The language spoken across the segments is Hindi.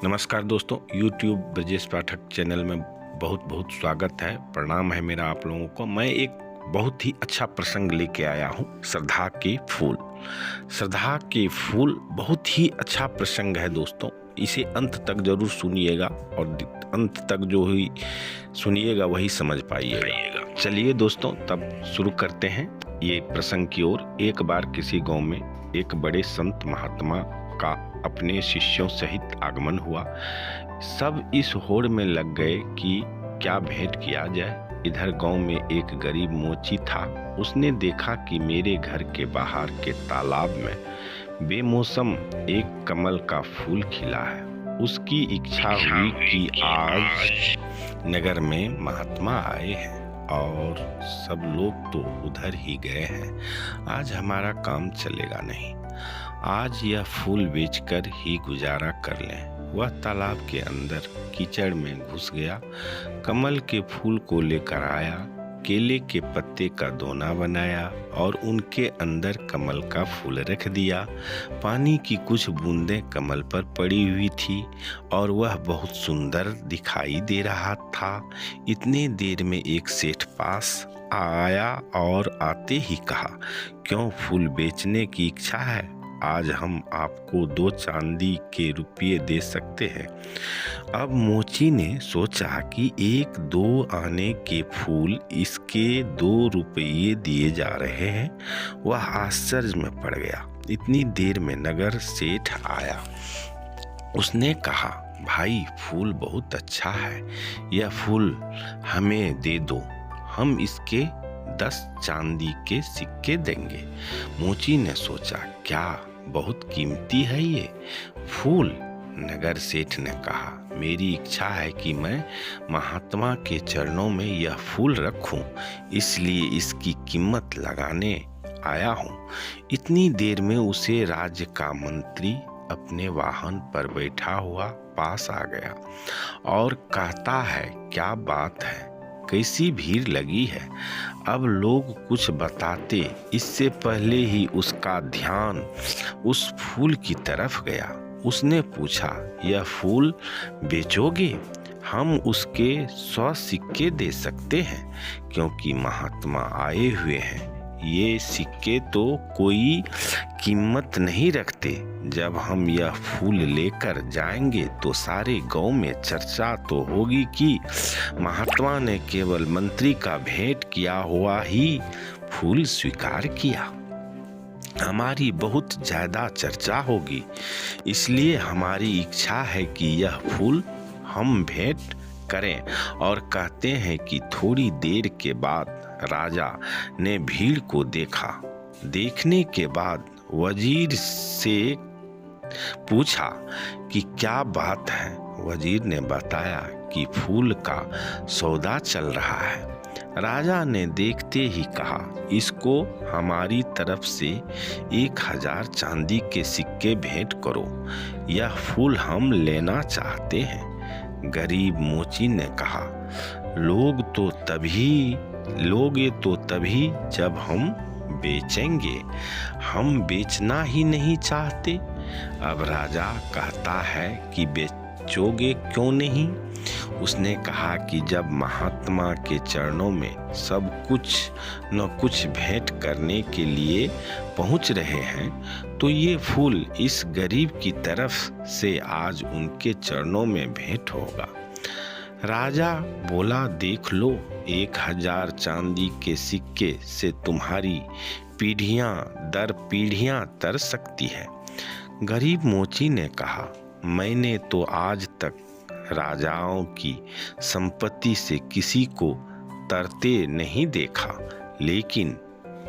नमस्कार दोस्तों, YouTube ब्रजेश पाठक चैनल में बहुत बहुत स्वागत है। प्रणाम है मेरा आप लोगों को। मैं एक बहुत ही अच्छा प्रसंग लेके आया हूँ, श्रद्धा के फूल। श्रद्धा के फूल बहुत ही अच्छा प्रसंग है दोस्तों, इसे अंत तक जरूर सुनिएगा और अंत तक जो ही सुनिएगा वही समझ पाइएगा। चलिए दोस्तों, तब शुरू करते हैं ये प्रसंग की ओर। एक बार किसी गांव में एक बड़े संत महात्मा का अपने शिष्यों सहित आगमन हुआ। सब इस होड़ में लग गए कि क्या भेंट किया जाए। इधर गांव में एक गरीब मोची था। उसने देखा कि मेरे घर के बाहर के तालाब में बेमौसम एक कमल का फूल खिला है। उसकी इच्छा हुई कि आज नगर में महात्मा आए हैं और सब लोग तो उधर ही गए हैं, आज हमारा काम चलेगा नहीं। आज यह फूल बेचकर ही गुजारा कर लें। वह तालाब के अंदर कीचड़ में घुस गया, कमल के फूल को लेकर आया, केले के पत्ते का दोना बनाया और उनके अंदर कमल का फूल रख दिया। पानी की कुछ बूंदें कमल पर पड़ी हुई थी और वह बहुत सुंदर दिखाई दे रहा था। इतने देर में एक सेठ पास आया और आते ही कहा, क्यों फूल बेचने की इच्छा है? आज हम आपको 2 चांदी के रुपये दे सकते हैं। अब मोची ने सोचा कि 1-2 आने के फूल इसके 2 रुपये दिए जा रहे हैं। वह आश्चर्य में पड़ गया। इतनी देर में नगर सेठ आया। उसने कहा, भाई फूल बहुत अच्छा है, यह फूल हमें दे दो, हम इसके 10 चांदी के सिक्के देंगे। मोची ने सोचा, क्या बहुत कीमती है ये फूल? नगर सेठ ने कहा, मेरी इच्छा है कि मैं महात्मा के चरणों में यह फूल रखूं, इसलिए इसकी कीमत लगाने आया हूं। इतनी देर में उसे राज्य का मंत्री अपने वाहन पर बैठा हुआ पास आ गया और कहता है, क्या बात है, कैसी भीड़ लगी है? अब लोग कुछ बताते इससे पहले ही उसका ध्यान उस फूल की तरफ गया। उसने पूछा, यह फूल बेचोगे? हम उसके 100 सिक्के दे सकते हैं, क्योंकि महात्मा आए हुए हैं। ये सिक्के तो कोई कीमत नहीं रखते। जब हम यह फूल लेकर जाएंगे तो सारे गांव में चर्चा तो होगी कि महात्मा ने केवल मंत्री का भेंट किया हुआ ही फूल स्वीकार किया। हमारी बहुत ज्यादा चर्चा होगी, इसलिए हमारी इच्छा है कि यह फूल हम भेंट करें। और कहते हैं कि थोड़ी देर के बाद राजा ने भीड़ को देखा। देखने के बाद वजीर से पूछा कि क्या बात है? वजीर ने बताया कि फूल का सौदा चल रहा है। राजा ने देखते ही कहा, इसको हमारी तरफ से 1000 चांदी के सिक्के भेंट करो, यह फूल हम लेना चाहते हैं। गरीब मोची ने कहा, लोगे तो तभी जब हम बेचेंगे, हम बेचना ही नहीं चाहते। अब राजा कहता है कि बेचोगे क्यों नहीं? उसने कहा कि जब महात्मा के चरणों में सब कुछ न कुछ भेंट करने के लिए पहुंच रहे हैं, तो ये फूल इस गरीब की तरफ से आज उनके चरणों में भेंट होगा। राजा बोला, देख लो, 1000 चांदी के सिक्के से तुम्हारी पीढ़ियां दर पीढ़ियां तर सकती है। गरीब मोची ने कहा, मैंने तो आज तक राजाओं की संपत्ति से किसी को तरते नहीं देखा, लेकिन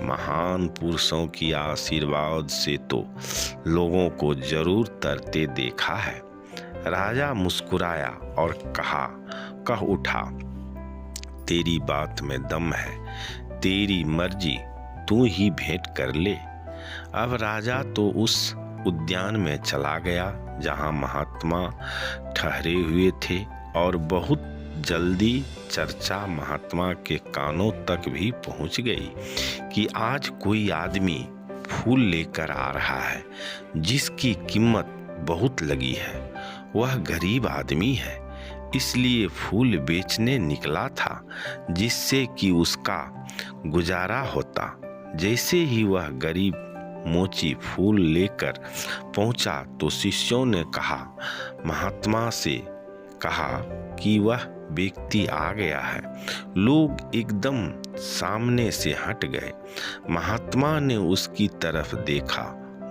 महान पुरुषों की आशीर्वाद से तो लोगों को जरूर तरते देखा है। राजा मुस्कुराया और कह उठा, तेरी बात में दम है, तेरी मर्जी, तू ही भेंट कर ले। अब राजा तो उस उद्यान में चला गया जहां महात्मा ठहरे हुए थे और बहुत जल्दी चर्चा महात्मा के कानों तक भी पहुंच गई कि आज कोई आदमी फूल लेकर आ रहा है जिसकी कीमत बहुत लगी है। वह गरीब आदमी है, इसलिए फूल बेचने निकला था जिससे कि उसका गुजारा होता। जैसे ही वह गरीब मोची फूल लेकर पहुंचा तो शिष्यों ने कहा, महात्मा से कहा कि वह व्यक्ति आ गया है। लोग एकदम सामने से हट गए। महात्मा ने उसकी तरफ देखा।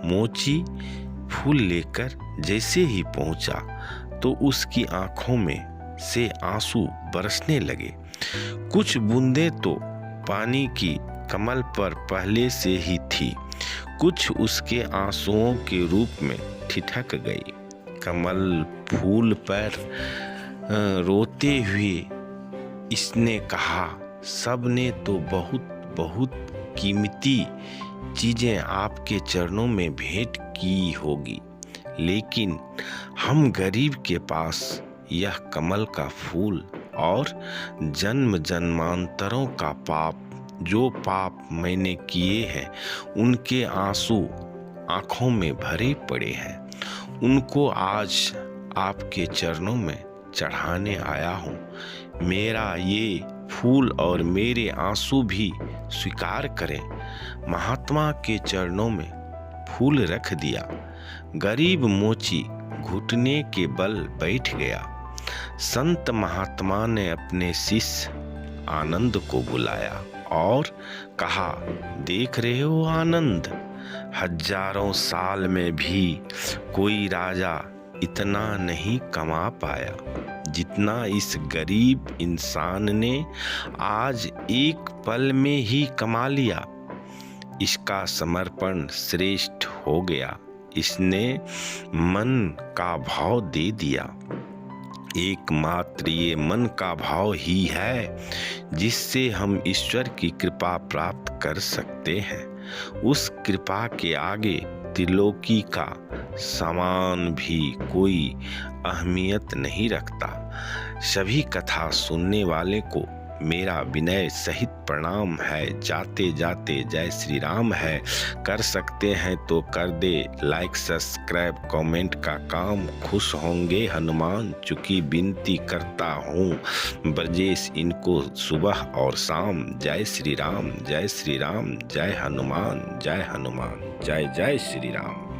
मोची फूल लेकर जैसे ही पहुंचा तो उसकी आंखों में से आंसू बरसने लगे। कुछ बूंदें तो पानी की कमल पर पहले से ही थी, कुछ उसके आंसुओं के रूप में ठिठक गई। कमल फूल पर रोते हुए इसने कहा, सबने तो बहुत बहुत कीमती चीजें आपके चरणों में भेंट की होगी, लेकिन हम गरीब के पास यह कमल का फूल और जन्म जन्मांतरों का पाप, जो पाप मैंने किए हैं उनके आंसू आंखों में भरे पड़े हैं, उनको आज आपके चरणों में चढ़ाने आया हूँ। मेरा ये फूल और मेरे आंसू भी स्वीकार करें। महात्मा के चरणों में फूल रख दिया। गरीब मोची घुटने के बल बैठ गया। संत महात्मा ने अपने शिष्य आनंद को बुलाया और कहा, देख रहे हो आनंद, हजारों साल में भी कोई राजा इतना नहीं कमा पाया जितना इस गरीब इंसान ने आज एक पल में ही कमा लिया। इसका समर्पण श्रेष्ठ हो गया। इसने मन का भाव दे दिया। एकमात्र ये मन का भाव ही है जिससे हम ईश्वर की कृपा प्राप्त कर सकते हैं। उस कृपा के आगे त्रिलोकी का सामान भी कोई अहमियत नहीं रखता। सभी कथा सुनने वाले को मेरा विनय सहित प्रणाम है। जाते जाते जय श्री राम है। कर सकते हैं तो कर दे लाइक, सब्सक्राइब, कमेंट का काम खुश होंगे हनुमान। चुकी विनती करता हूँ ब्रजेश इनको सुबह और शाम। जय श्री राम, जय श्री राम, जय हनुमान, जय हनुमान, जय जय श्री राम।